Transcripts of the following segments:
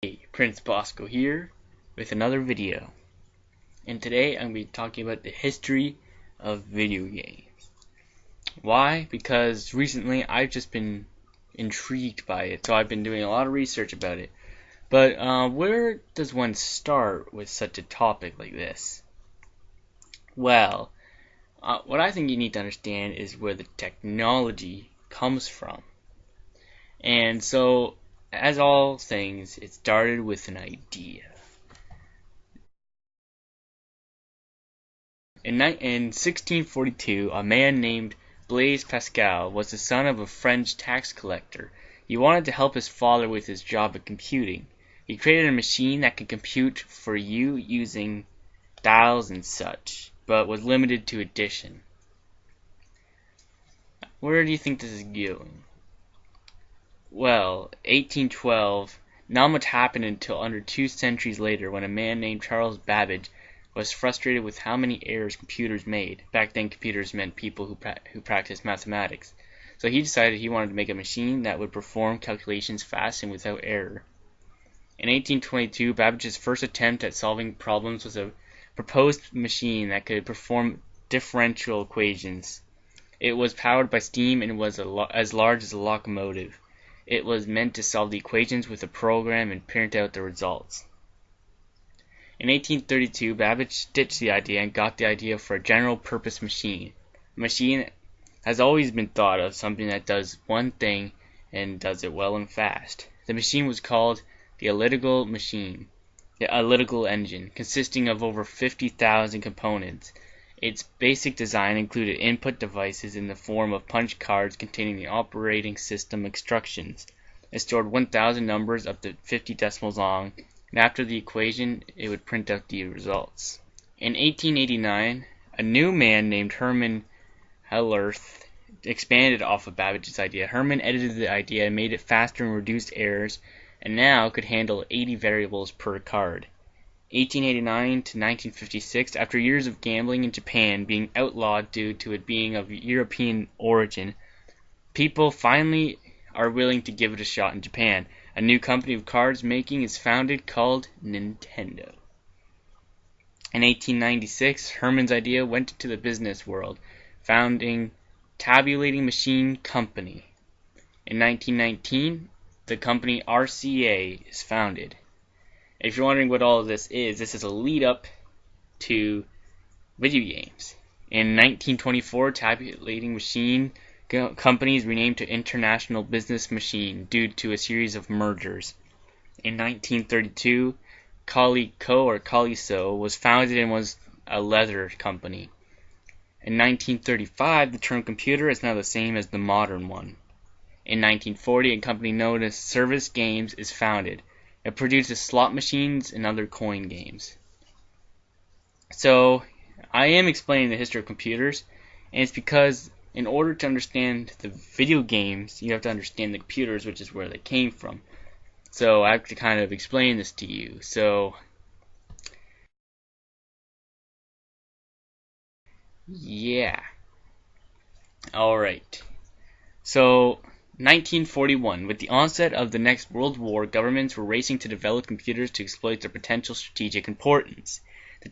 Hey, Prince Bosco here with another video. And today I'm going to be talking about the history of video games. Why? Because recently I've just been intrigued by it, so I've been doing a lot of research about it. But where does one start with such a topic like this? Well, what I think you need to understand is where the technology comes from. And so, as all things, it started with an idea. In 1642, a man named Blaise Pascal was the son of a French tax collector. He wanted to help his father with his job of computing. He created a machine that could compute for you using dials and such, but was limited to addition. Where do you think this is going? Well, 1812, not much happened until under 2 centuries later when a man named Charles Babbage was frustrated with how many errors computers made. Back then computers meant people who practiced mathematics. So he decided he wanted to make a machine that would perform calculations fast and without error. In 1822, Babbage's first attempt at solving problems was a proposed machine that could perform differential equations. It was powered by steam and was as large as a locomotive. It was meant to solve the equations with a program and print out the results. In 1832, Babbage ditched the idea and got the idea for a general-purpose machine. A machine has always been thought of something that does one thing and does it well and fast. The machine was called the elliptical engine, consisting of over 50,000 components. Its basic design included input devices in the form of punch cards containing the operating system instructions. It stored 1,000 numbers up to 50 decimals long, and after the equation, it would print out the results. In 1889, a new man named Hermann Hellerth expanded off of Babbage's idea. Hermann edited the idea and made it faster and reduced errors, and now could handle 80 variables per card. 1889 to 1956, after years of gambling in Japan being outlawed due to it being of European origin, people finally are willing to give it a shot in Japan. A new company of cards making is founded called Nintendo. In 1896, Hermann's idea went into the business world, founding Tabulating Machine Company. In 1919, the company RCA is founded. If you're wondering what all of this is a lead up to video games. In 1924, Tabulating Machine Company is renamed to International Business Machine due to a series of mergers. In 1932, Coleco was founded and was a leather company. In 1935, the term computer is now the same as the modern one. In 1940, a company known as Service Games is founded. It produces slot machines and other coin games. So, I am explaining the history of computers, and it's because in order to understand the video games, you have to understand the computers, which is where they came from. So, I have to kind of explain this to you. So, yeah. Alright. So, 1941. With the onset of the next World War, governments were racing to develop computers to exploit their potential strategic importance. The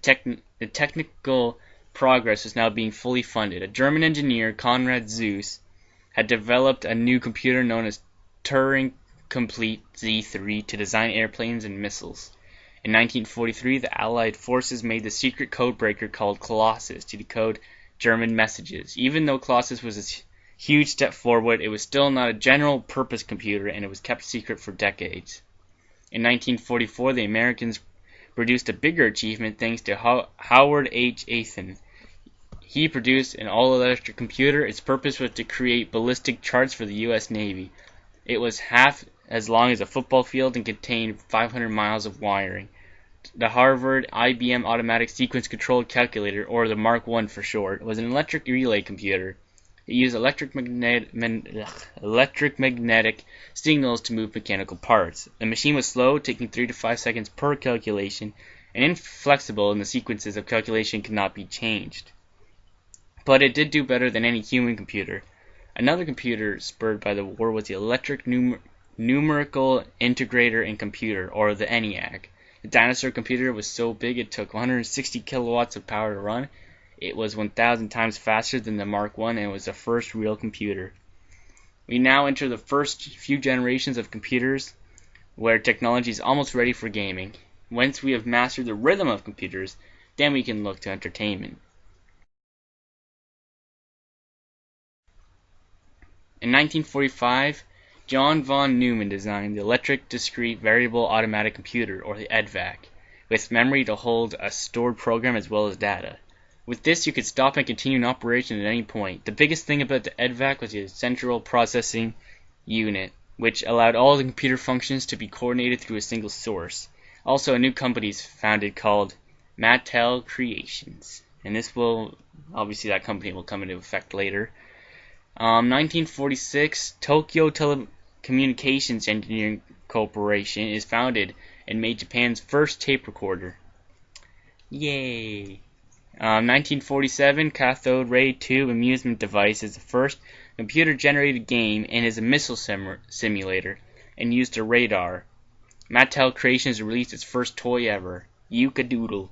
technical progress was now being fully funded. A German engineer, Konrad Zuse, had developed a new computer known as Turing-Complete Z3 to design airplanes and missiles. In 1943, the Allied forces made the secret codebreaker called Colossus to decode German messages. Even though Colossus was a huge step forward, it was still not a general-purpose computer, and it was kept secret for decades. In 1944, the Americans produced a bigger achievement thanks to Howard H. Athan. He produced an all-electric computer. Its purpose was to create ballistic charts for the U.S. Navy. It was half as long as a football field and contained 500 miles of wiring. The Harvard IBM Automatic Sequence Control Calculator, or the Mark I for short, was an electric relay computer. It used electromagnetic signals to move mechanical parts. The machine was slow, taking 3 to 5 seconds per calculation, and inflexible, and the sequences of calculation could not be changed. But it did do better than any human computer. Another computer spurred by the war was the electric Numerical Integrator and Computer, or the ENIAC. The dinosaur computer was so big it took 160 kilowatts of power to run. It was 1,000 times faster than the Mark I and was the first real computer. We now enter the first few generations of computers where technology is almost ready for gaming. Once we have mastered the rhythm of computers, then we can look to entertainment. In 1945, John von Neumann designed the Electric Discrete Variable Automatic Computer, or the EDVAC, with memory to hold a stored program as well as data. With this, you could stop and continue an operation at any point. The biggest thing about the EDVAC was the Central Processing Unit, which allowed all the computer functions to be coordinated through a single source. Also, a new company is founded called Mattel Creations, and obviously that company will come into effect later. 1946, Tokyo Telecommunications Engineering Corporation is founded and made Japan's first tape recorder. Yay! 1947, Cathode Ray Tube Amusement Device is the first computer-generated game and is a missile simulator and used a radar. Mattel Creations released its first toy ever, Yuka-Doodle.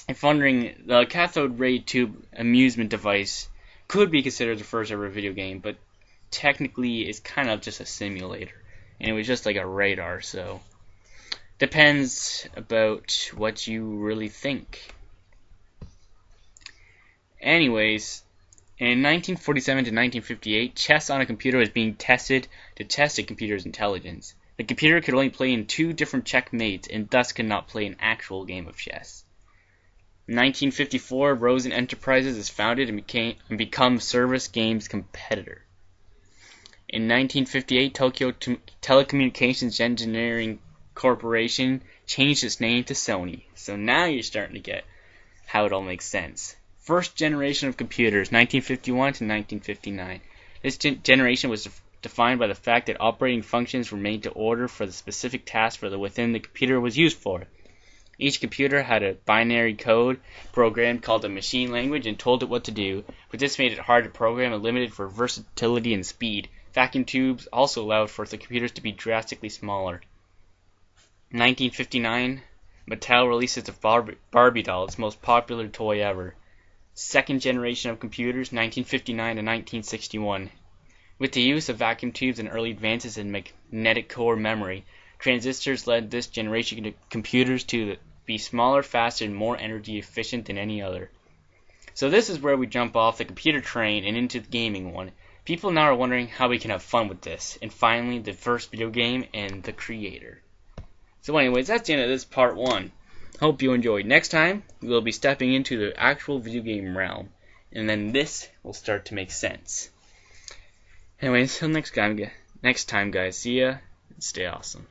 If wondering, the Cathode Ray Tube Amusement Device could be considered the first ever video game, but technically it's kind of just a simulator, and it was just like a radar, so depends about what you really think. Anyways, in 1947 to 1958, chess on a computer was being tested to test a computer's intelligence. The computer could only play in 2 different checkmates and thus could not play an actual game of chess. In 1954, Rosen Enterprises is founded and become Service Games competitor. In 1958, Tokyo Telecommunications Engineering Corporation changed its name to Sony. So now you're starting to get how it all makes sense. First generation of computers, 1951 to 1959. This generation was defined by the fact that operating functions were made to order for the specific task within the computer was used for. Each computer had a binary code program called a machine language and told it what to do, but this made it hard to program and limited for versatility and speed. Vacuum tubes also allowed for the computers to be drastically smaller. In 1959, Mattel releases the Barbie doll, its most popular toy ever. Second generation of computers, 1959 to 1961. With the use of vacuum tubes and early advances in magnetic core memory, transistors led this generation of computers to be smaller, faster, and more energy efficient than any other. So this is where we jump off the computer train and into the gaming one. People now are wondering how we can have fun with this. And finally, the first video game and the creator. So anyways, that's the end of this part 1. Hope you enjoyed. Next time, we'll be stepping into the actual video game realm. And then this will start to make sense. Anyways, until next time guys. See ya, and stay awesome.